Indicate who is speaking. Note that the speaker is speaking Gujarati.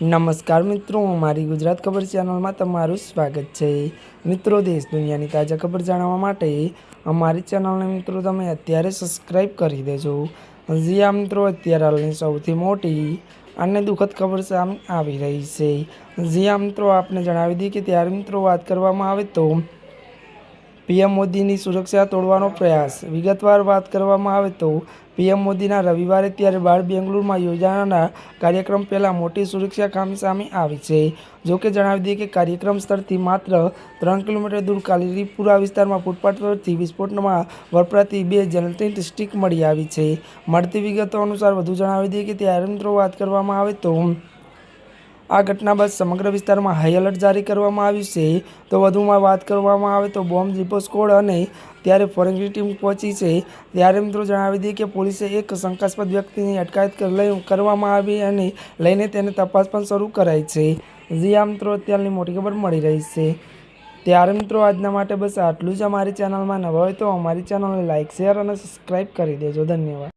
Speaker 1: નમસ્કાર મિત્રો, અમારી ગુજરાત ખબર ચેનલમાં તમારું સ્વાગત છે। મિત્રો, દેશ દુનિયાની તાજા ખબર જાણવા માટે અમારી ચેનલને મિત્રો તમે અત્યારે સબસ્ક્રાઈબ કરી દેજો। જી આ મિત્રો, અત્યારે હાલની સૌથી મોટી અને દુઃખદ ખબર સામે આવી રહી છે। જી આ મિત્રો, આપને જણાવી દઈએ કે ત્યારે મિત્રો વાત કરવામાં આવે તો પીએમ મોદીની સુરક્ષા તોડવાનો પ્રયાસ। વિગતવાર વાત કરવામાં આવે તો પીએમ મોદીના રવિવારે ત્યારે બાળ બેંગલુરુમાં યોજાનારા કાર્યક્રમ પહેલાં મોટી સુરક્ષા ખામી સામે આવી છે। જોકે જણાવી દઈએ કે કાર્યક્રમ સ્થળથી માત્ર 3 કિલોમીટર દૂર કાલીપુરા વિસ્તારમાં ફૂટપાથ પરથી વિસ્ફોટમાં વપરાતી 2 જેલેટિન સ્ટિક મળી આવી છે। મળતી વિગતો અનુસાર વધુ જણાવી દઈએ કે ત્યારે મિત્રો વાત કરવામાં આવે તો આ ઘટના બાદ સમગ્ર વિસ્તારમાં હાઈ એલર્ટ જારી કરવામાં આવ્યું છે। તો વધુમાં વાત કરવામાં આવે તો બોમ્બ ડિસ્પોઝલ સ્ક્વોડ અને ત્યારે ફોરેન્સિક ટીમ પહોંચી છે। ત્યારે મિત્રો જણાવી દઈએ કે પોલીસે એક શંકાસ્પદ વ્યક્તિની અટકાયત કરવામાં આવી અને લઈને તેને તપાસ પણ શરૂ કરાઈ છે। જી આ મિત્રો, અત્યારની મોટી ખબર મળી રહી છે। ત્યારે મિત્રો આજના માટે બસ આટલું જ। અમારી ચેનલમાં નવા હોય તો અમારી ચેનલને લાઇક, શેર અને સબસ્ક્રાઈબ કરી દેજો। ધન્યવાદ।